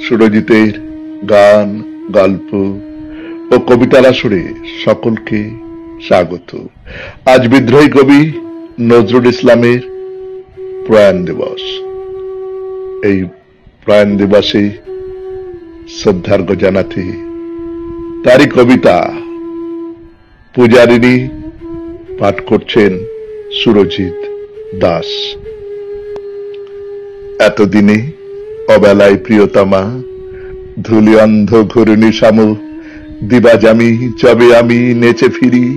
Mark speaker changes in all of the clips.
Speaker 1: সুরজিতের গান, গল্প ও কবিতার আসরে সকলকে স্বাগত। আজ বিদ্রোহী কবি নজরুল ইসলামের প্রয়াণ দিবস। এই প্রয়াণ দিবসে শ্রদ্ধার্ঘ্য জানাতে তারই কবিতা পূজারিণী পাঠ করছেন সুরজিৎ দাস। এতদিনে অবেলায় প্রিয়তমা, ধুলি অন্ধ ঘূর্ণি সাম, দিবাজামি যবে আমি নেচে ফিরি,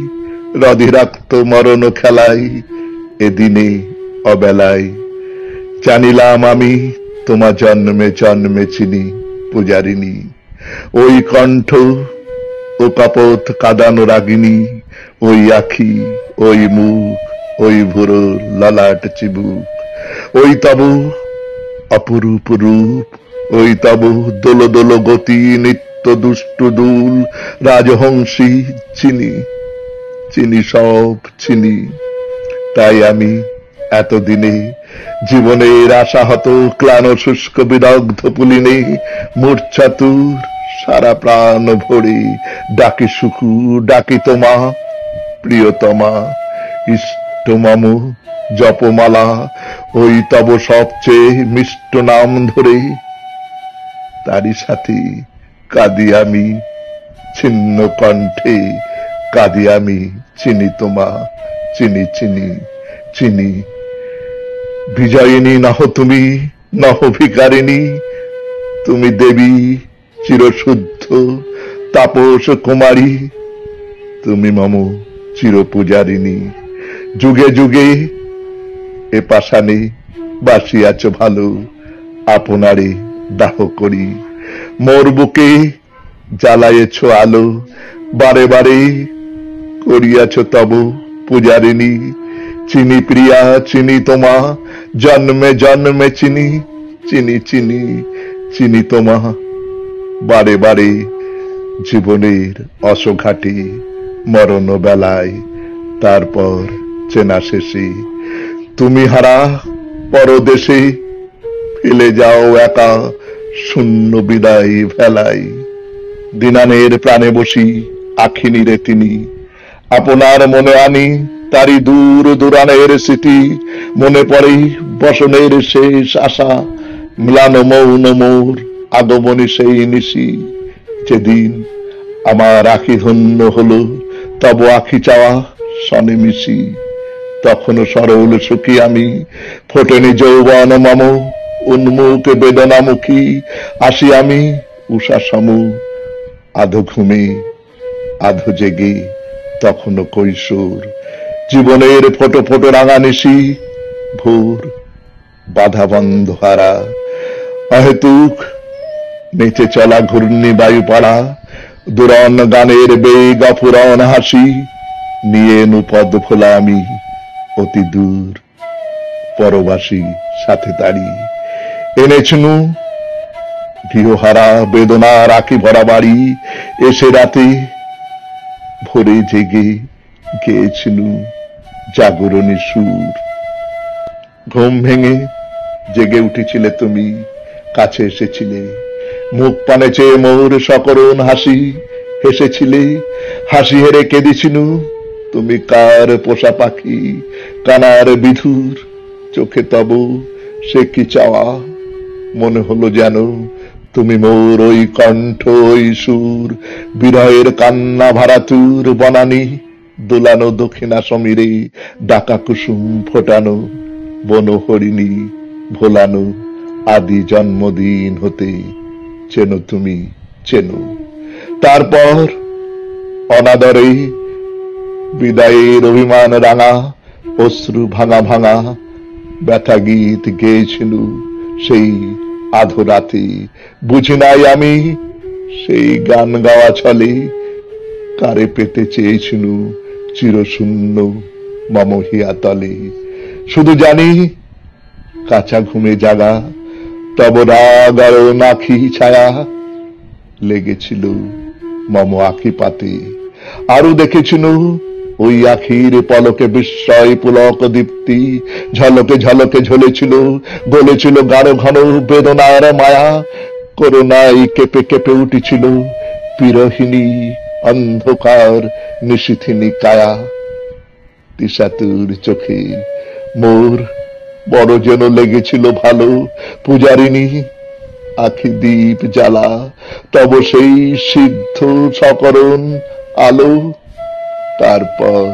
Speaker 1: রধিরাক্ত মরণ খেলায়। এদিনে অবেলায় জানিলাম আমি তোমা জন্মে জন্মে চিনি পূজারিণী। ওই কণ্ঠ ও কপোত কাদানো রাগিনী, ওই আখি, ওই মুখ, ওই ভুরো ললাট চিবুক, ওই তব অপরূপ রূপ, ওই তব দোল দোল গতি, নিত্য দুষ্ট দুল রাজহংসী। চিনি চিনি সব চিনি। তাই আমি এতদিনে জীবনের আশাহত ক্লান শুষ্ক বিদগ্ধ পুলিনে মূর্ছাতুর সারা প্রাণ ভরে ডাকি সুখু, ডাকি তোমা প্রিয়তমা। ইষ্ট মম জপমালা, ওই তব সবচেয়ে মিষ্ট নাম ধরে, তারই সাথে কাঁদি আমি ছিন্ন কণ্ঠে, কাঁদি আমি চিনি তোমা, চিনি চিনি চিনি। বিজয়িনী নহ তুমি, নহ ভিকারিণী, তুমি দেবী চিরশুদ্ধ তাপস কুমারী, তুমি মম চিরপূজারিণী। যুগে যুগে এ পাষাণে বাসিয়াছ ভালো, আপনারে দাহ করি মোর বুকে জ্বালায়েছ আলো, বারে বারে করিয়াছ তব পূজারিণী। চিনি প্রিয়া চিনি তোমা, জন্মে জন্মে চিনি, চিনি চিনি চিনি তোমা। বারে বারে জীবনের অসঘাটে মরণ বেলায়, তারপর চেনা শেষে তুমি হারা পরদেশে ফেলে যাও একা শূন্য বিদায় ভেলায়। দিনানের প্রাণে বসি আখি নিরে তিনি, আপনার মনে আনি তারি দূর দূরানের স্মৃতি। মনে পড়ে বসনের শেষ আশা, ম্লান মৌন মোর আগমনী সেই নিশি। যেদিন আমার আখি ধন্য হলো তব আখি চাওয়া সনে মিশি, তখনও সরল সুখী আমি, ফোটেনি যৌবন মম উন্মুখ বেদনামুখী। আসি আমি উষা সম, আধো ঘুমে আধো জেগে তখনও কৈশোর। জীবনের ফোটো ফোটো রাঙা নিশি, ভোর বাধা বন্ধ হারা, অহেতুক নেচে চলা ঘূর্ণি বায়ু পাড়া। দুরন গানের বেগ অফুরন হাসি, নিয়ে নুপদ ভোলা আমি অতি দূর পরবাসী সাথে তারি। এনেছনু গৃহহারা বেদনার আঁকি ভরা বাড়ি, এসে রাতে ভোরে জেগে গেয়েছিনু জাগরণী সুর। ঘুম ভেঙে জেগে উঠেছিলে তুমি, কাছে এসেছিলে, মুখ পানে চেয়ে মোর সকরুণ হাসি হেসেছিলে। হাসি হেরে কেঁদেছিনু তুমি কার পোষা পাখি, কানার বিধুর চোখে তব সে কি চাওয়া। মনে হলো যেন তুমি মোর ওই কণ্ঠ ওই সুর, বিরহের কান্না ভারাতুর বনানী দোলানো দক্ষিণা সমীরে, ডাকা কুসুম ফোটানো বনহরিণী ভোলানো। আদি জন্মদিন হতে চেনো তুমি চেনো। তারপর অনাদরে বিদায়ের অভিমান রাঙা, অশ্রু ভাঙা ভাঙা ব্যথা গীত গেয়েছিল সেই আধো রাতে। বুঝি নাই আমি সেই গান গাওয়া ছলে, কারে পেতে চেয়েছিল চিরশূন্য মম হিয়া তলে। শুধু জানি কাঁচা ঘুমে জাগা তব রাগ আর নাখি ছায়া লেগেছিল মম আখি পাতে। আরো দেখেছিল ওই আখির পলকে বিস্ময় পুলক দীপ্তি, ঝলকে ঝলকে ঝলেছিল, গলেছিল গাঢ় ঘন বেদনার মায়া, করুণায় কেঁপে কেঁপে উঠেছিল বিরহিণী অন্ধকার নিশীথিনী কায়া। তিশাতুর চোখে মোর বড় যেন লেগেছিল ভালো, পূজারিণী আখি দীপ জ্বালা, তব সেই সিদ্ধ সকরণ আলো। তারপর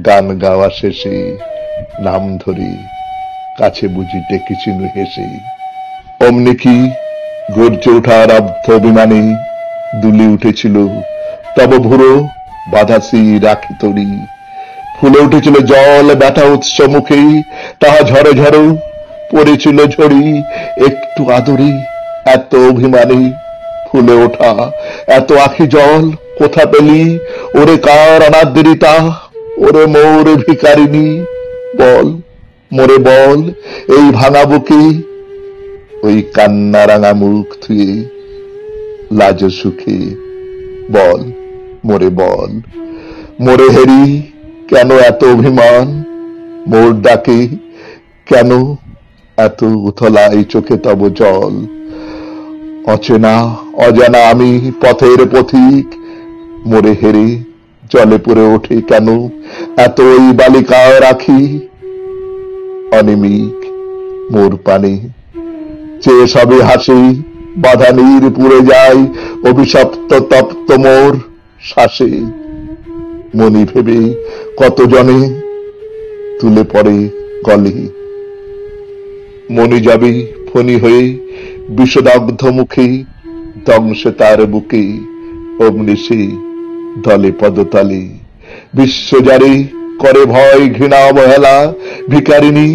Speaker 1: গান গাওয়া শেষে নাম ধরে কাছে বুঝি ডেকেছিনু হেসে। অমনি কি গর্জে ওঠার আব্ধ বিমানে দুলি উঠেছিল তব ভুরো বাঁধাসি রাখি তরি, ফুলে উঠেছিল জল ব্যথা উৎস মুখে, তাহা ঝড়ো ঝড়ো পড়েছিল ঝড়ি একটু আদরে। এত অভিমানে ফুলে ওঠা এত আখি জল কোথা পেলি, ওরে কার অনাদৃতা, ওরে মোর ভিকারিনী, বল মোরে বল এই ভাঙা বুকে, ওই কান্না রাঙা মুখ থুয়ে লাজ সুখে, বল মোরে বল। মোরে হেরি কেন এত অভিমান, মোর ডাকে কেন এত উথলাই চোখে তব জল। অচেনা অজানা আমি পথের পথিক, মোরে হেরে জলে পড়ে ওঠে কেন এত ওই বালিকা রাখি। অনিমিক মোর পানে চেয়ে সবে হাসি, বাধা নীর পুড়ে যায় অভিশপ্ত তপ্ত মোর শ্বাসে। মনি ভেবে কত জনে তুলে পড়ে গলে, মনি যাবে ফণি হয়ে বিষদগ্ধ মুখে, ধ্বংসে তার বুকে অগ্নি সে দলে পদতলে। বিশ্বজারে করে ভয় ঘৃণা অবহেলা, ভিকারিণী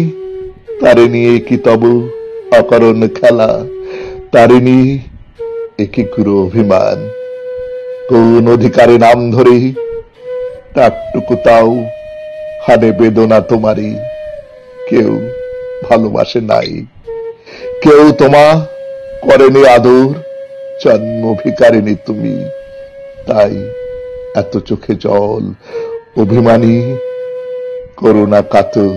Speaker 1: তারে নিয়ে কি তব অকারণ খেলা, তারে নিয়ে একই গুরু অভিমান। কোন অধিকারে নাম ধরে তাকটুকু তাও হানে বেদনা তোমারই, কেউ ভালোবাসে নাই, কেউ তোমা করেনি আদর, জন্ম ভিকারিণী তুমি, তাই এত চোখে জল অভিমানী করুণা কাতর।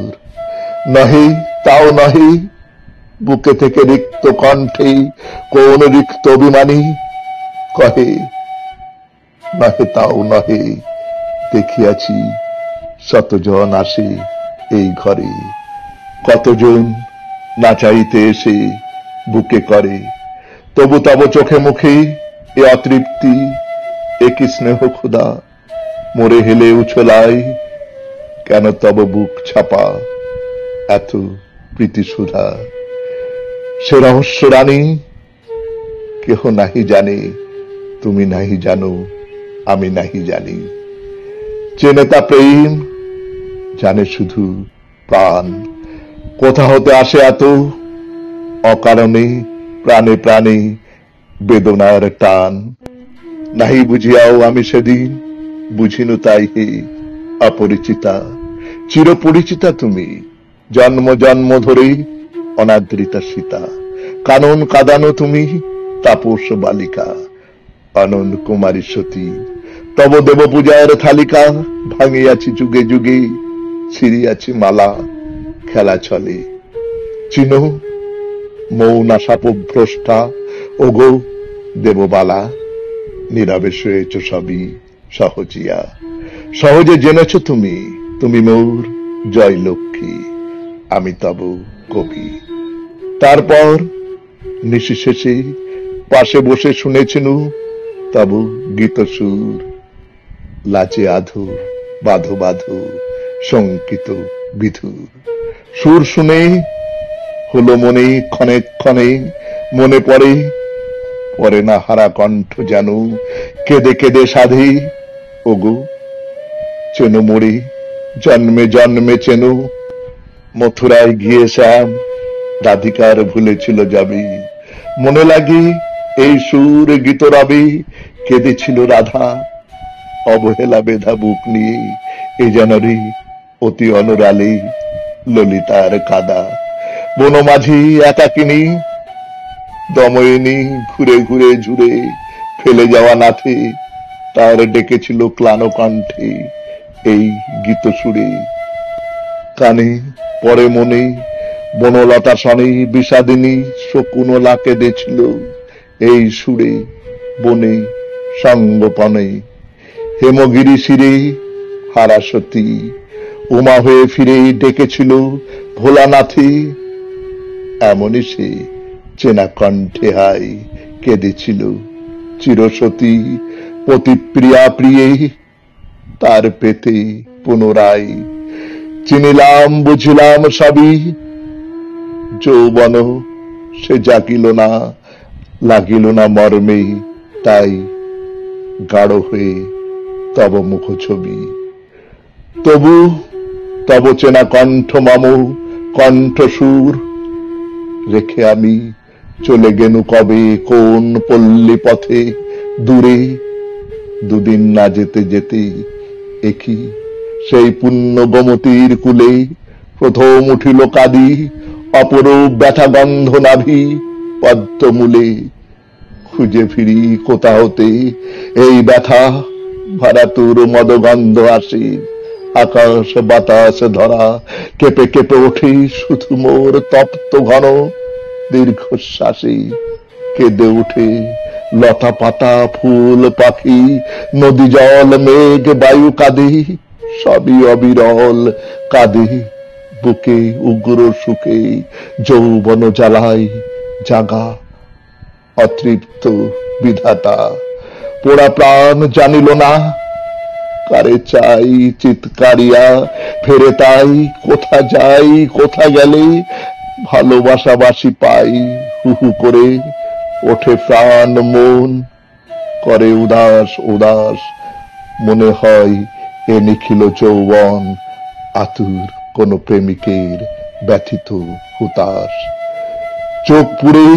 Speaker 1: নহে তাও নহে বুকে থেকে রিক্ত কণ্ঠে কোন রিক্ত অভিমানী কহে, নহে তাও নহে দেখিয়াছি শতজন আসে এই ঘরে, কতজন না চাইতে এসে বুকে করে, তবু তব চোখে মুখে এ অতৃপ্তি, একই স্নেহ ক্ষুধা মোরে হেলে উছলাই, কেন তব বুক ছাপা এত প্রীতি সুধা। সে রহস্য রানী কেহ নাহি জানে, তুমি নাহি জানো আমি নাহি জানি। চেনে তা প্রেম জানে শুধু প্রাণ, কোথা হতে আসে এত অকারণে প্রাণে প্রাণে বেদনার টান। নাহি বুঝিয়াও আমি সেদিন বুঝিনু তাই হে অপরিচিতা, চিরপরিচিতা তুমি জন্ম জন্ম ধরে অনাদৃতা সীতা। কানন কাদানো তুমি তাপস বালিকা, অনন কুমারী সতী, তব দেব পূজার থালিকা ভাঙিয়াছি যুগে যুগে, ছিড়িয়াছি মালা খেলা চলে। চিনো মৌনা সাপভ্রষ্টা ওগো দেববালা, নীরবে শুয়েছ সবই সহজিয়া, সহজে জেনেছ তুমি, তুমি মোর জয় লক্ষ্মী, আমি তব কবি। তারপর নিশি শেষে পাশে বসে শুনেছিনু তব গীত সুর, লাচে আধো বাধো বাধো শঙ্কিত বিধুর। সুর শুনে হলো মনে ক্ষণে ক্ষণে, মনে পড়ে পড়ে না হারা কণ্ঠ যেন কেঁদে কেঁদে সাধে। ওগো চেনো মোরে জন্মে জন্মে চেনো, মথুরায় গিয়ে শ্যাম রাধিকার ভুলেছিল যাবে, মনে লাগে এই সুর গীত রবে কেঁদেছিল রাধা, অবহেলা বেধা বুক নিয়ে এ জানারে অতি অনুরালে ললিতার কাদা। বনমাঝি একাকিনী দময়িনী ঘুরে ঘুরে ঝুরে ফেলে যাওয়া নাথে তার ডেকেছিল ক্লান কণ্ঠে, এই গীত সুরে, কানে পরে মনে বনলতা সনে বিষাদিনী শকুনলা কেঁদেছিল এই সুরে বনে সঙ্গপনে। হেমগিরি শিরে হারাসতী উমা হয়ে ফিরে ডেকেছিল ভোলানাথে, এমনই সে চেনা কণ্ঠে হাই কেঁদেছিল চিরসতী পতিপ্রিয়া প্রিয়ে তার পেতে পুনরায়। চিনিলাম বুঝিলাম সবই, যৌবন সে জাগিল না, লাগিল না মর্মে, তাই গাঢ় হয়ে তব মুখ ছবি। তবু তব চেনা কণ্ঠ মম কণ্ঠসুর রেখে আমি চলে গেনু কবে কোন পল্লী পথে দূরে। দুদিন না যেতে যেতে একই সেই পুণ্য গোমতীর কূলে প্রথম উঠিল কাদি অপরূপ ব্যথা গন্ধ নাভি পদ্মমূলে। খুঁজে ফিরি কোথা হতে এই ব্যথা ভরা তোর মদগন্ধ আসে, আকাশ বাতাস ধরা কেঁপে কেঁপে ওঠে শুধু মোর তপ্ত ঘন দীর্ঘশ্বাসে। কেঁদে উঠে লতা পাতা ফুল পাখি নদী জল মেঘ বায়ু কাঁদে, সবই অবিরল কাঁদে বুকে উগ্র সুখে যৌবন জ্বালায় জাগা অতৃপ্ত বিধাতা। পোড়া প্রাণ জানিল না কারে চাই চিৎকারিয়া ফেরে তাই, কোথা যাই কোথা গেলে ভালোবাসাবাসি পাই হুহু করে ওঠে প্রাণ মন করে উদাস উদাস। মনে হয় এ নিখিল যৌবন আতুর কোন প্রেমিকের ব্যথিত হুতাশ। চোখ পুরে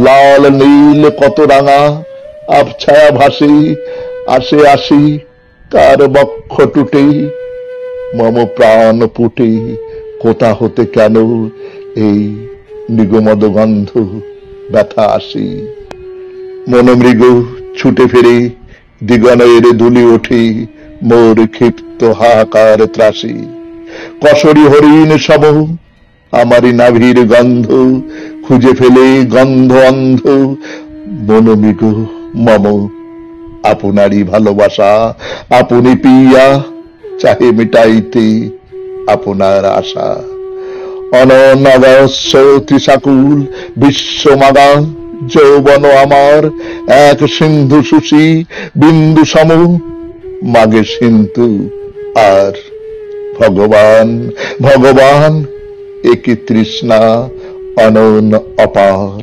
Speaker 1: লাল নীল কত রাঙা আবছায়া ভাসে, আসে আসি কার বক্ষ টুটে মম প্রাণ পুটে। কোথা হতে কেন এই নিগমদ গন্ধ ব্যথা আসে। মনোমৃগ ছুটে ফিরে দিগনের দুলি ওঠে মোর ক্ষিপ্ত হাহাকার ত্রাসে। কসরি হরিণ সম আমারি নাভির গন্ধ খুঁজে ফেলে গন্ধ অন্ধ। মনোমৃগ মম আপনারই ভালোবাসা আপনি পিয়া চাহে মিটাইতে আপনার আশা। অননাগস্য ত্রিশাকুল বিশ্বমাগা যৌবন আমার এক সিন্ধু সুশি বিন্দু সম মাগে সিন্ধু আর। ভগবান ভগবান একই তৃষ্ণা অনন অপার।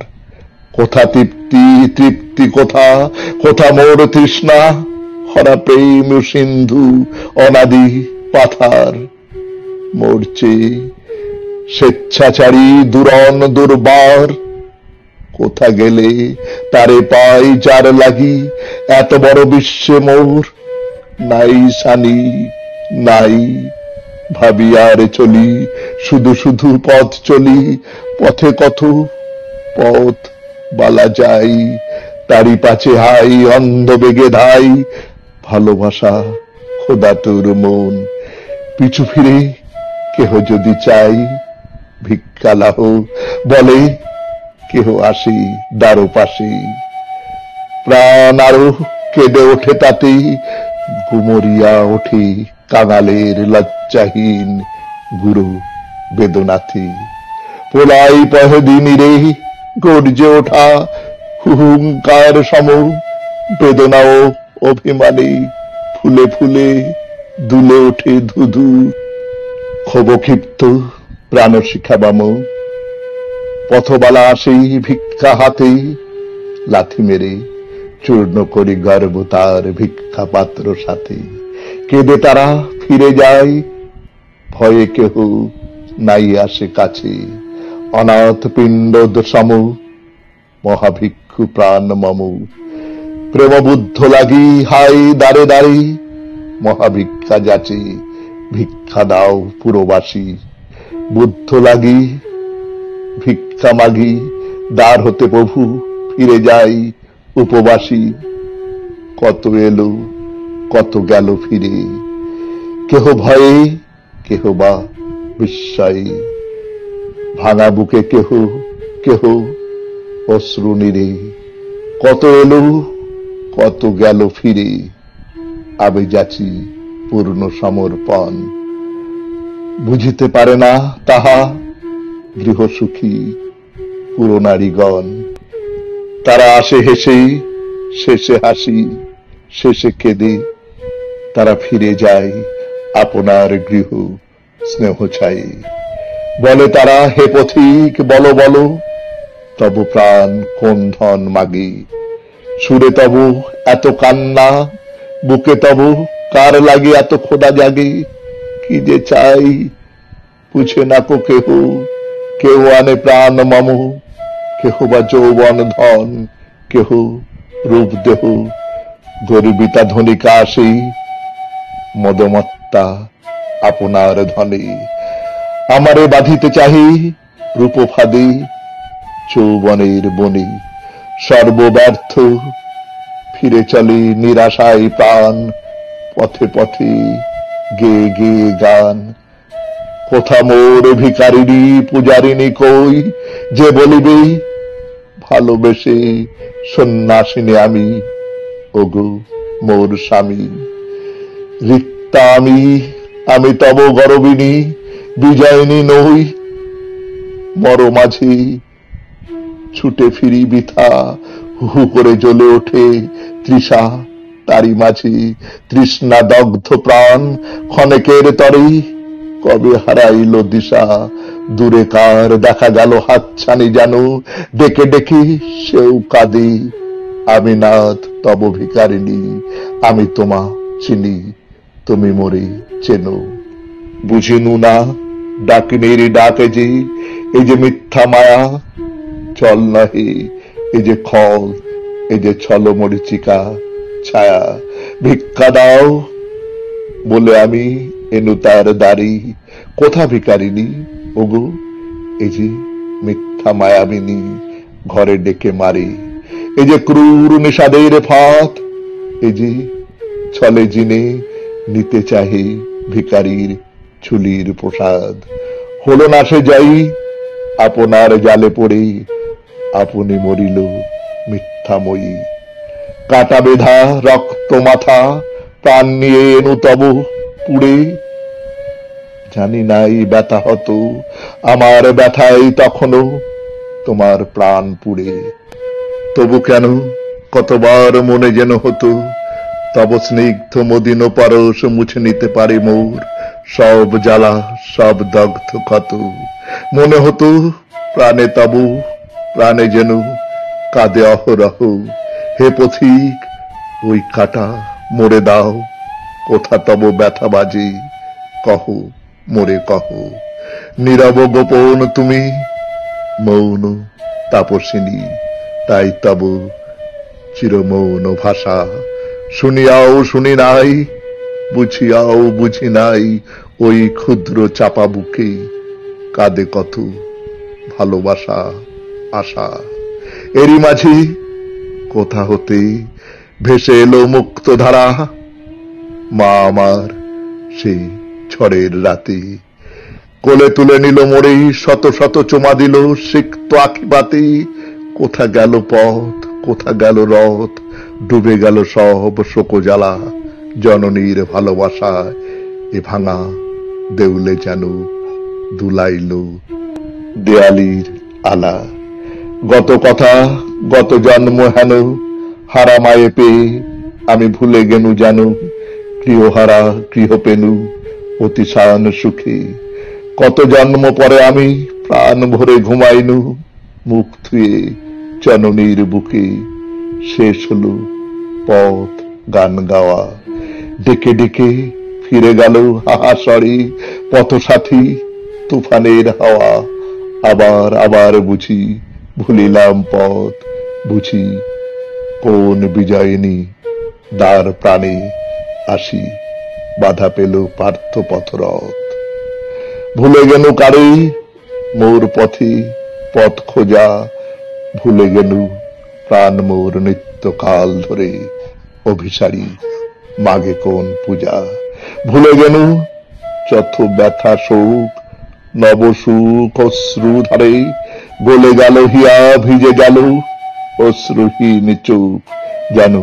Speaker 1: কোথা তৃপ্তি তৃপ্তি কোথা কোথা মোর তৃষ্ণা হরা প্রেম সিন্ধু অনাদি পাথার। মরছে স্বেচ্ছাচারী দুরন দুর্বার, কোথা গেলে তারে পাই যার লাগি এত বড় বিশ্বে মোর নাই সানি নাই। ভাবি আর চলি শুধু শুধু পথ চলি, পথে কত পথ বালা যাই তারি পাছে হাই অন্ধ বেগে ধাই। ভালোবাসা খোদা তোর মন পিছু ফিরে কেহ যদি চাই ভিক্ষা লাহ বলে কেহ আসি দ্বারো পাশে। প্রাণ আরো কেঁদে ওঠে তাতেই গুমরিয়া ওঠে কাঙালের লজ্জাহীন গুরু বেদনাথী। পোলাই পহদিনী রে গর্জে ওঠা হুহুঙ্কার সম বেদনা ও অভিমানে ফুলে ফুলে দুলে ওঠে ধুধু। ক্ষোভক্ষিপ্ত প্রাণ শিখাবাম পথবালা আসেই ভিক্ষা হাতে, লাথি মেরে চূর্ণ করি গর্ব তার ভিক্ষা পাত্র সাথে। কেঁদে তারা ফিরে যায় ভয়ে কেহ নাই আসে কাছে। অনাথ পিণ্ড সম মহাভিক্ষু প্রাণ মম প্রেম বুদ্ধ লাগি হাই দাঁড়ে দাঁড়ি। মহাভিক্ষা যাচে ভিক্ষা দাও পুরবাসী। বুদ্ধ লাগি ভিক্ষা মাগি দ্বার হতে প্রভু ফিরে যাই উপবাসী। কত এলো কত গেল ফিরে কেহ ভয়ে কেহ বা বিস্ময়ে, ভাঙা বুকে কেহ কেহ অশ্রু নিরে, কত এলো কত গেল ফিরে, আবে যাচি পূর্ণ সমর্পণ। বুঝিতে পারে না তাহা গৃহসুখী পুরনারীগণ, তারা আসে হেসে শেষে হাসি শেষে কেঁদে, তারা ফিরে যায় আপনার গৃহ স্নেহ ছায়ে। বলে তারা, হে পথিক বলো বলো, তব প্রাণ কোন ধন মাগে, সুরে তব এত কান্না, বুকে তব কার লাগে এত খোদা জাগে। কি যে চাই বুঝে না কো কেহ, কেউ আনে প্রাণ মম, কেহ বা যৌবন ধন, কেহ রূপ দেহ, গর্বিতা ধনিকা আসে মদমত্তা আপনার ধনে। আমারে বাঁধিতে চাহি রূপ ফাঁদে যৌবনের বনে, সর্বব্যর্থ ফিরে চলে নিরাশায় প্রাণ, পথে পথে গে গে গান। কোথা মোর ভিখারিণী পূজারিণী কই, যে বলিবে ভালোবেসে সন্ন্যাসিনী আমি, ওগো মোর স্বামী। রিক্তা আমি আমি তব গরবিনী, বিজয়িনী নই, মর মাঝে ছুটে ফিরি বৃথা, হু হু করে জ্বলে ওঠে তৃষা, তারি মাঝে তৃষ্ণা দগ্ধ প্রাণ, ক্ষণেকের তরে কবে হারাইল দিশা। দূরে কার দেখা গেল হাতছানি যেন, ডেকে ডেকে সেও কাঁদে, আমি নাথ তব ভিখারিণী, আমি তোমা চিনি তুমি মোরে চেনো। বুঝিনু না ডাকিনীর ডাকে যে, এই যে মিথ্যা মায়া, চল নহে এই যে খল, এই যে ছল মরিচিকা ছায়া। ভিক্ষা দাও বলে আমি এনু তার দাড়ি, কোথা ভিখারিণী ওগো, এই যে মিথ্যা মায়াবিনী ঘরে ডেকে মারে। এই যে ক্রূর নিষাদের ফাঁদ, এই যে ছলে জিনে নিতে চাহে ভিখারির চুলির প্রসাদ। হলো না সে যাই আপনার জালে পড়ে, আপনি মরিল মিথ্যাময়ী। কাটা বেধা রক্ত মাথা প্রাণ নিয়ে এনু তব পুড়ে, জানি নাই ব্যথা হতো আমার ব্যথায় তখনও তোমার প্রাণ পুড়ে। তবু কেন কতবার মনে যেন হতো, তব স্নিগ্ধ মদিন পরশ মুছে নিতে পারে মোর সব জ্বালা সব দগ্ধ ক্ষত। মনে হতো প্রাণে তব প্রাণে যেন কাঁদে অহরহ, হে পথিক ওই কাটা মোরে দাও, কোথা তব ব্যথা বাজে কহ মোরে কহ। নীরব গোপন তুমি মৌন তাপসিনী, তাই তব চিরমৌন ভাষা। শুনিয়াও শুনি নাই, বুঝিয়াও বুঝি নাই, ওই ক্ষুদ্র চাপা বুকে কাঁদে কত ভালোবাসা আশা। এরই মাঝে কোথা হতে ভেসে এলো মুক্ত ধারা, মা আমার সে ঝড়ের রাতে। কোলে তুলে নিল মোরে শত শত চুমা দিল সিক্ত আঁখি বাতি। কোথা গেল পথ কোথা গেল রথ, ডুবে গেল সব শোক জ্বালা। জননীর ভালোবাসায় এ ভাঙা দেউলে যেন দুলাইল দেয়ালির আলা। গত কথা গত জন্ম হেন, হারা মায়ে পেয়ে আমি ভুলে গেনু জানু, গৃহহারা গৃহ পেনু অতিশান সুখে। কত জন্ম পরে আমি প্রাণ ভরে ঘুমাইনু, মুখ ধুয়ে জননীর বুকে। শেষ হলো পথ গান গাওয়া, ডেকে ডেকে ফিরে গেল হাহাসরে পথসাথী তুফানের হাওয়া। আবার আবার বুঝি ভুলিলাম পথ, বুঝি কোন বিজয়িনী দ্বার প্রাণে আসি বাধা পেল পার্থ পথরথ। ভুলে গেনু কারে মোর পথে পথ খোঁজা, ভুলে গেনু প্রাণ মোর নিত্য কাল ধরে অভিসারী মাগে কোন পূজা। ভুলে গেল যত ব্যথা শোক, নবসুখ অশ্রু ধারে গলে গেল হিয়া, ভিজে গেল অশ্রুহীন চোখ, যেন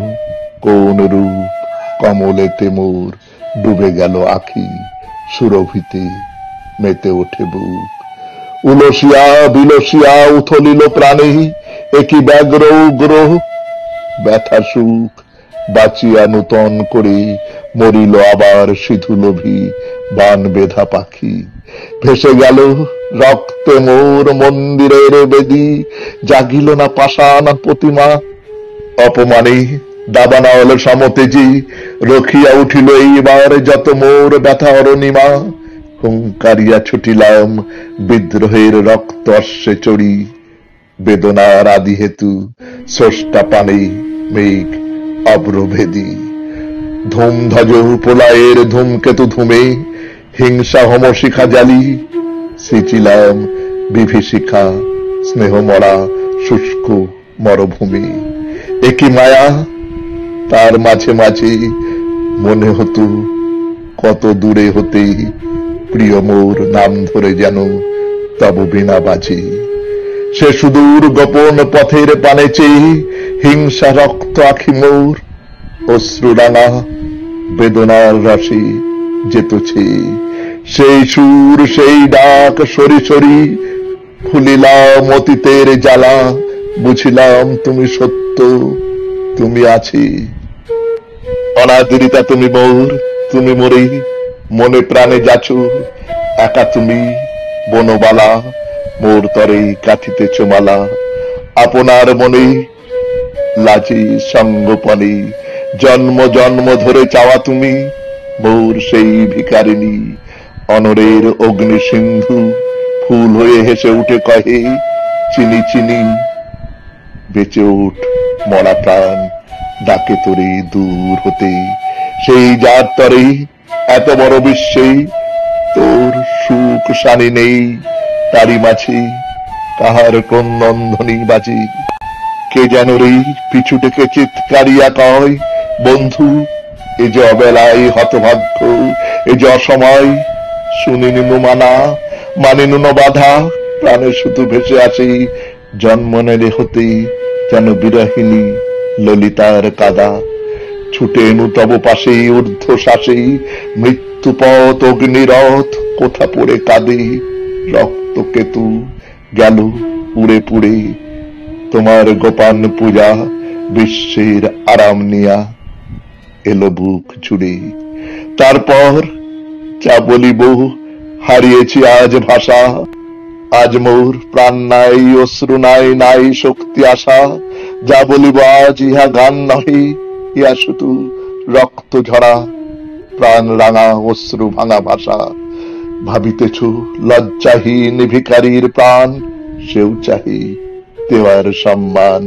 Speaker 1: কোন রূপ কমলেতে মোর ডুবে গেল আখি, সুরভিতে মেতে ওঠে বুক। উলসিয়া বিলসিয়া উথলিল প্রাণে, একই ব্যগ্র উগ্র ব্যথা সুখ, বাঁচিয়া নূতন করে মরিল আবার সিধু লোভী বান বেধা পাখি। ভেসে গেল রক্তে মোর মন্দিরের বেদী, জাগিল না পাষাণ প্রতিমা, অপমানে দাবানল সমতেজি রখিয়া উঠিল এইবার যত মোর ব্যথা অরণিমা। হুঙ্কারিয়া ছুটিলাম বিদ্রোহের রক্ত অশ্বে চড়ি, বেদনার আদি হেতু স্রষ্টা পানে মেঘ অব্রভেদী। ধূমধ্বজ প্রলয়ের ধূমকেতু ধূমে হিংসা হোমশিখা জ্বালি, সিঁচিলাম বিভীষিকা স্নেহ মরা শুষ্ক মরভূমি। একই মায়া তার মাঝে মাঝে মনে হতো কত দূরে হতে প্রিয় মোর নাম ধরে যেন তব বিনা বাজে। সে সুদূর গোপন পথের পানে চেয়ে হিংসা রক্ত আখি মোর, অশ্রুরাঙা বেদনার রসে যেতছে সেই সুর সেই ডাক সরি সরি। ভুলিলাম অতীতের জ্বালা, বুঝিলাম তুমি সত্য, তুমি আছি অনাদৃতা তুমি মোর, তুমি মোরে মনে প্রাণে যাচো একা তুমি বনবালা, মোর তরে কাঠিতেছ মালা। আপনার মনে লাজি সঙ্গোপনে জন্ম জন্ম ধরে চাওয়া তুমি মোর সেই ভিকারিণী। অনরের অগ্নি সিন্ধু ফুল হয়ে হেসে উঠে কহে চিনি চিনি, বেঁচে উঠ মরা প্রাণ ডাকে তোরে দূর হতে। সেই যার তরে এত বড় বিশ্বে তোর সুখ শানি নেই, তারি মাঝে কাহার ক্রন্দনধ্বনি বাজে। কে যেন রে পিছু থেকে চিৎকারিয়া কয় বন্ধু, এ যে অবেলায় হতভাগ্য, এ যে অসময় শুনিনি মানা, মানিনু বাধা, প্রাণে শুধু ভেসে আসি জন্ম নেড়ে হতে যেন বিরহিণী ললিতার কাদা। ছুটে এনু তব পাশে ঊর্ধ্ব শ্বাসে মৃত্যুপথ অগ্নিরথ, কোথা পড়ে কাঁদে রক্ত কেতু গেল পুড়ে পুড়ে। তোমার গোপান পূজা বিশ্বের আরাম নিয়া এলো বুক জুড়ে। তারপর যা বলিব হারিয়েছি আজ ভাষা, আজ মোর প্রাণ নাই অশ্রু নাই নাই শক্তি আশা। যা বলিব আজ ইহা গান নহে, ইহা শুধু রক্ত ঝরা প্রাণ রাঙা অশ্রু ভাঙা ভাষা। ভাবিতেছ লজ্জাহীন ভিখারির প্রাণ, সেও চাহি দেওয়ার সম্মান।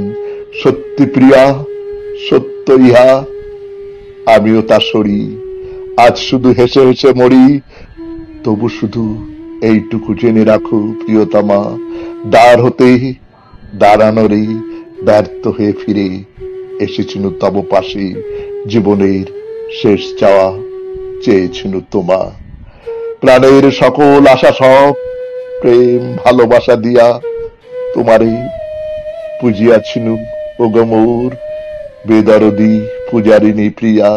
Speaker 1: সত্যি প্রিয়া সত্য ইহা, আমিও তা সরি। আজ শুধু হেসে হেসে মরি, তবু শুধু এইটুকু জেনে রাখো প্রিয়তমা, দ্বার হতে দাঁড়ানোরে ব্যর্থ হয়ে ফিরে এসেছিল তব পাশে। জীবনের শেষ চাওয়া চেয়েছিল তোমা, প্রাণের সকল আশা সব প্রেম ভালোবাসা দিয়া তোমারে পুজিয়াছিল ওগো মোর বেদরদি পূজারিণী প্রিয়া।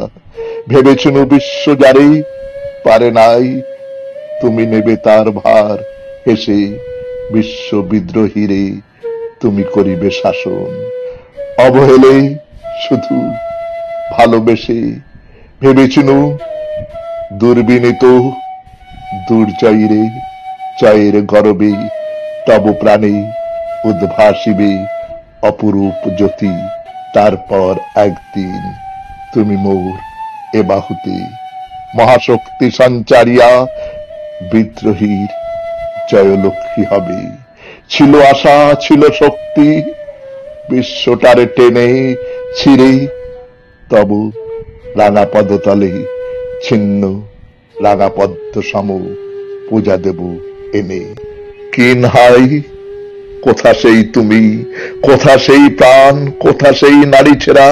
Speaker 1: ভেবেছিল বিশ্ব যারে পারে নাই, তুমি নেবে তার ভার হেসে বিশ্ব বিদ্রোহীরে তুমি করিবে শাসন। অবহেলে শুধু ভালোবেসে ভেবেছিল দুর্বিনীত দুর্জয়ীরে জয়ের গরবে তব প্রাণে উদ্ভাসিবে অপরূপ জ্যোতি। তারপর একদিন তুমি মোর এ বাহুতে মহাশক্তি সঞ্চারিয়া বিদ্রোহীর জয়লক্ষ্মী হবে। ছিল আশা ছিল শক্তি, বিশ্বটারে টেনে ছিঁড়ে তব রাঙা পদতলে ছিন্ন রাঙা পদ্ম সম পূজা দেব এনে। কিন হাই কোথা সেই তুমি, কোথা সেই প্রাণ, কোথা সেই নারী ছেড়া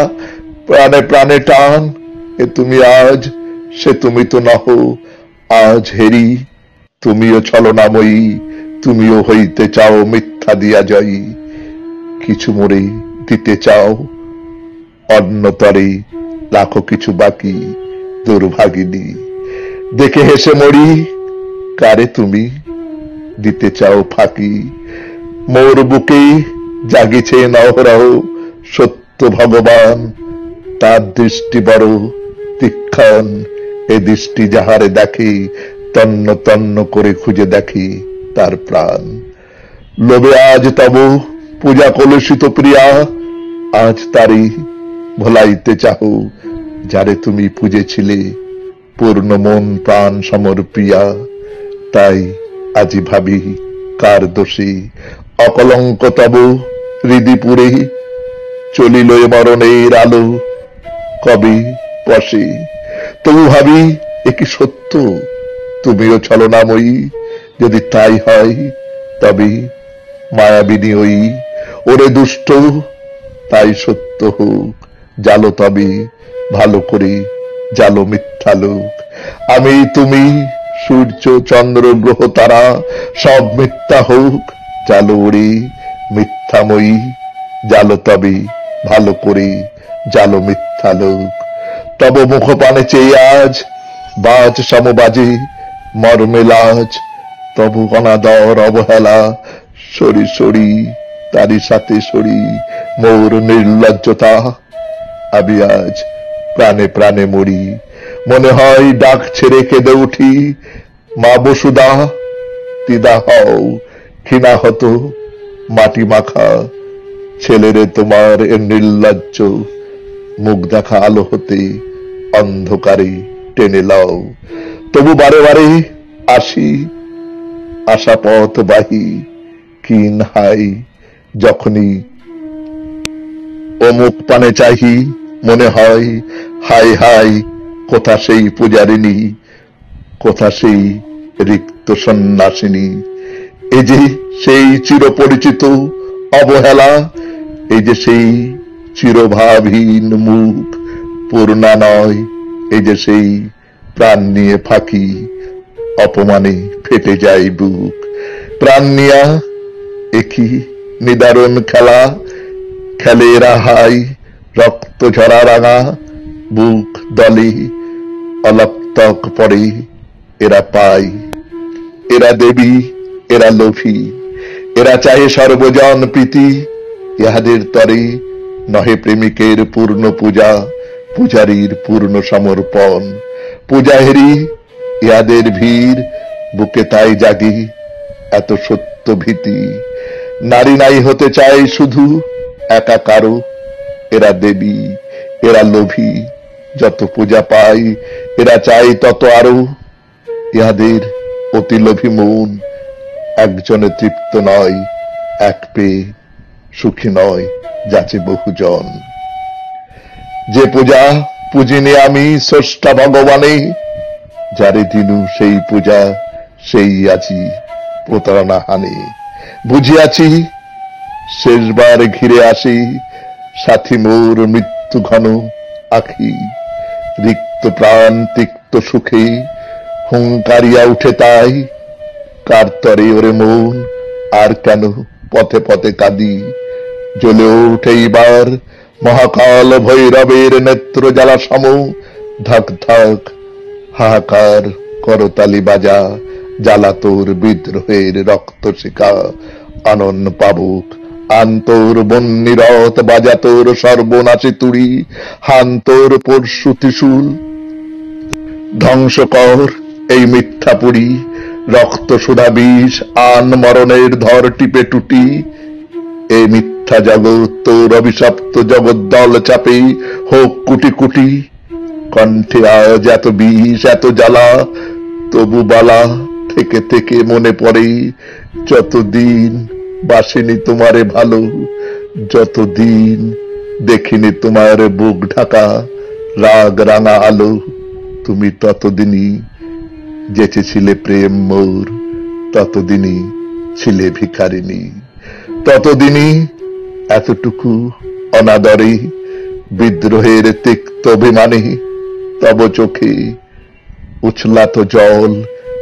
Speaker 1: প্রাণে প্রাণে টান। এ তুমি আজ সে তুমি তো নহ আজ হেরি, তুমিও ছলনাময়ী, তুমিও হইতে চাও মিথ্যা দিয়া জয়ী। কিছু মোরে দিতে চাও অন্যতরে, রাখো কিছু বাকি দুর্ভাগিনী। দেখে হেসে মরি, কারে তুমি দিতে চাও ফাঁকি। মোর বুকে জাগিছে নহরহ সত্য ভগবান, তার দৃষ্টি বড় তীক্ষ্ণ, এ দৃষ্টি যাহারে দেখে তন্ন তন্ন করে খুঁজে দেখে তার প্রাণ। লোভে আজ তব পূজা কলুষিত প্রিয়া, আজ তারি ভোলাইতে চাহো যারে তুমি পুজেছিলে পূর্ণ মন প্রাণ সমর্পিয়া। তাই আজি ভাবি কার দোষী অকলঙ্ক তব হৃদিপুরে, চলিল এ মরণের আলো কবে বসে। তবু ভাবি এ কি সত্য, তুমিও ছলনাময়ী? যদি তাই হয় তবে মায়াবিনী ওই। ওরে দুষ্ট, তাই সত্য হোক, জালো তবে ভালো করে, জালো মিথ্যা লোক। আমি তুমি সূর্য চন্দ্র গ্রহ তারা সব মিথ্যা হোক, জালো ওরে মিথ্যাময়ী। জালো তবে ভালো করে, জালো মিথ্যা লোক। তব মুখপানে চেয়ে আজ বাজ সমবাজে মর্মে লাজ, তবু অনাদর অবহেলা সরি সরি, তারি সাথে সরি মোর নির্লজ্জতা। আমি আজ প্রাণে প্রাণে মরি, মনে হয় ডাক ছেড়ে কেঁদে উঠি। মা বসুধা দিদা হও ঘৃণা হতো মাটি মাখা, ছেলেরে তোমার এ নির্লজ্জ মুখ দেখা আলো হতে অন্ধকারে টেনে লাও। তবু বারে বারে আসি আশা পথ বাহি, কিন হাই যখনই ও মুখ পানে চাহি, মনে হয় হাই হাই কোথা সেই পূজারিনী, কোথা সেই রিক্ত সন্ন্যাসিনী। এই যে সেই চিরপরিচিত অবহেলা, এই যে সেই চিরভাবহীন মুখ পূর্ণা নয়, এই যে সেই প্রাণ নিয়ে ফাঁকি, অপমানে ফেটে যায় বুক। প্রাণ নিয়া একই নিদারুণ খেলা, খেলে এরা হাই রক্ত ঝরা রাঙা, বুক দলে অলক্তক পড়ে এরা পায়। এরা দেবী, এরা লোভী, এরা চাহে সর্বজন প্রীতি। ইহাদের তরে নহে প্রেমিকের পূর্ণ পূজা, পূজারীর পূর্ণ সমর্পণ। পূজা হেরি ইহাদের ভিড়, বুকে তাই জাগি এত সত্য ভীতি। নারী নাই হতে চায় শুধু একা কারো, এরা দেবী, এরা লোভী, যত পূজা পাই এরা চাই তত আরো। ইহাদের অতি লোভী মন একজনে তৃপ্ত নয়, এক পেয়ে সুখী নয় যাচে বহুজন। যে পূজা পুজিনি আমি স্রষ্টা ভগবানে, যারে দিনু সেই পূজা সেই আজি প্রতারণা হানে। বুঝিয়াছি শেষবার ঘিরে আসি, সাথী মোর মৃত্যু ঘন আখি। রিক্ত প্রাণ তিক্ত সুখে হুঙ্কারিয়া উঠে তাই, কার তরে ওরে মন আর কেন পথে পথে কাঁদি। জ্বলে ওঠে এইবার মহাকাল ভৈরবের নেত্র জ্বালা সম, ধাক ধাক হাহাকার করতালি বাজা, জ্বালা তোর বিদ্রোহের রক্ত শিখা। আনন পাবুক আন্তর বন্যী রথ, বাজা তোর সর্বনাশী তুড়ি, হান তোর পরশু ত্রিশূল। ধ্বংস কর এই মিথ্যাপুরী, রক্ত সুধা বিষ আন মরণের ধর টিপে টুটি। এই মিথ্যা জগৎ তোর অভিশপ্ত জগদ্দল চাপে হোক কুটি কুটি। কণ্ঠে আজ এত বিষ এত জ্বালা, তবু বালা থেকে থেকে মনে পড়ে যতদিন বাসিনি তোমারে ভালো, যতদিন দেখিনি তোমার বুক ঢাকা রাগ রাঙা আলো। তুমি ততদিনই যেচেছিলে প্রেম মোর, ততদিনই ছিলে ভিখারিনী। ততদিনই এতটুকু অনাদরে বিদ্রোহের তিক্ত অভিমানে তব চোখে উছলাত জল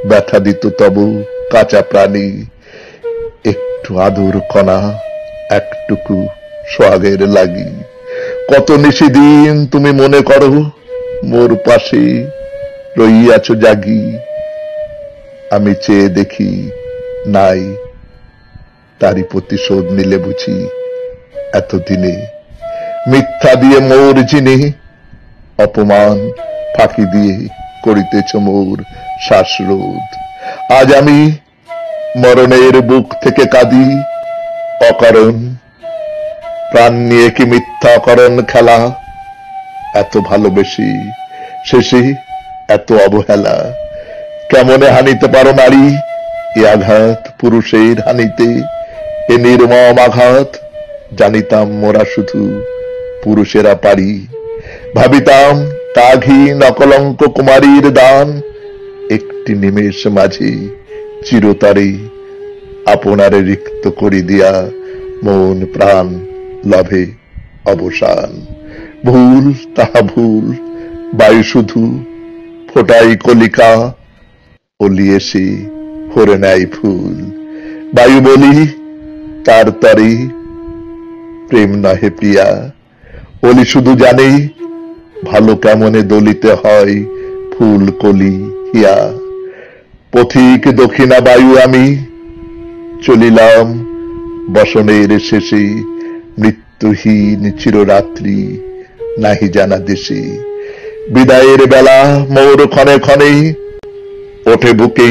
Speaker 1: ব্যথা দিত তবু কাঁচা প্রাণী, একটু আদর কণা একটুকু সোহাগের লাগি। কত নিশি দিন তুমি মনে করো মোর পাশে রইয়াছ জাগি, আমি চেয়ে দেখি নাই, তারই প্রতিশোধ নিলে বুঝি এতদিনে মিথ্যা দিয়ে মোর যিনি অপমান ফাঁকি দিয়ে করিতেছ মোর শ্বাসরোধ। আজ আমি মরণের বুক থেকে কাঁদি অকারণ, প্রাণ নিয়ে কি মিথ্যাকরণ খেলা, এত ভালোবেসে শেষে এত অবহেলা। কেমনে হানিতে পারো নারী এ আঘাত পুরুষের হানিতে, এ নির্মম আঘাত জানিতাম মোরা শুধু পুরুষেরা পারি। ভাবিতাম তাঘি নকলঙ্ক কুমারীর দান, একটি নিমেষ মাঝে চিরতরে আপনারে রিক্ত করি দিয়া মন প্রাণ লভে অবসান। ভুল তাহা ভুল, বায়ু শুধু ফোটাই কলিকা, অলি এসে ভরে নেয় ফুল। বায়ু বলি তার তরে প্রেম নহে প্রিয়া, অলি শুধু জানে ভালো কেমনে দলিতে হয় ফুল কলি হিয়া। পথিক দক্ষিণা বায়ু আমি চলিলাম বসনের শেষে, মৃত্যুহীন চিররাত্রি নাহি জানা দেশে। বিদায়ের বেলা মোর ক্ষণে ক্ষণে ওঠে বুকে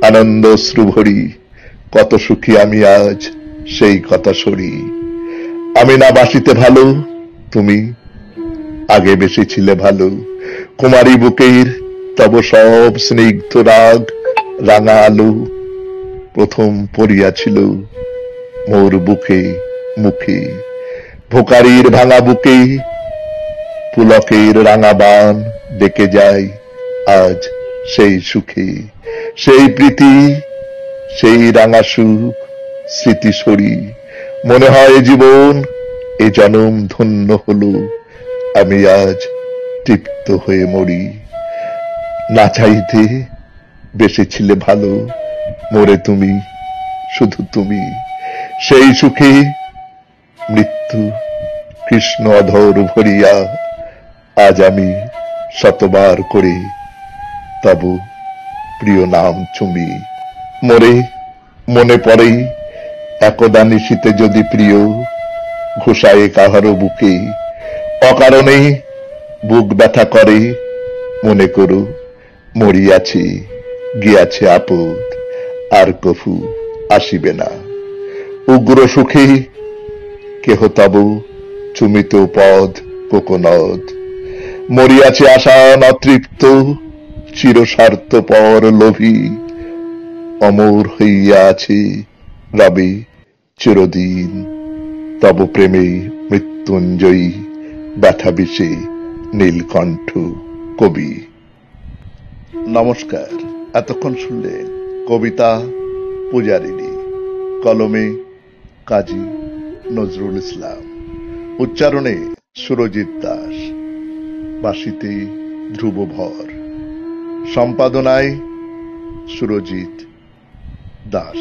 Speaker 1: আনন্দ অশ্রু ভরি, কত সুখী আমি আজ সেই কথা সরি। আমি না বাসিতে ভালো, তুমি আগে বেশি ছিলে ভালো। কুমারী বুকের তব সব স্নিগ্ধ রাগ রাঙা আলো প্রথম পড়িয়াছিল মোর বুকে মুখে। ভোকারির ভাঙা বুকে পুলকের রাঙা বান ডেকে যায় আজ সেই সুখে। সেই প্রীতি সেই রাঙা সুখ স্মৃতি সরি, মনে হয় জীবন এ জনম ধন্য হলো, আমি আজ তৃপ্ত হয়ে মরি। না চাইতে বেসেছিলে ভালো মোরে তুমি, শুধু তুমি। সেই সুখে মৃত্যু কৃষ্ণ অধর ভরিয়া আজ আমি শতবার করে তব প্রিয় নাম চুমি। মোরে মনে পড়ে একদা নিশীতে যদি প্রিয় ঘোষায় কাহারো বুকে, অকারণে বুক ব্যথা করে মনে করো মরিয়াছি গিয়াছে আপদ আর কফু আসিবে না। উগ্র সুখে কেহ তব চুমিত পদ কোকনদ, মরিয়াছে আশা অতৃপ্ত চিরস্বার্থপর লোভী। অমর হইয়া আছে রবে চিরদিন তব প্রেমে মৃত্যুঞ্জয়ী ব্যথা বিষে নীলকণ্ঠ কবি। নমস্কার, এতক্ষণ শুনলেন কবিতা পূজারিণী, কলমে কাজী নজরুল ইসলাম, উচ্চারণে সুরজিৎ দাস, বাঁশিতে ধ্রুব ভর, সম্পাদনায় সুরজিৎ দাস।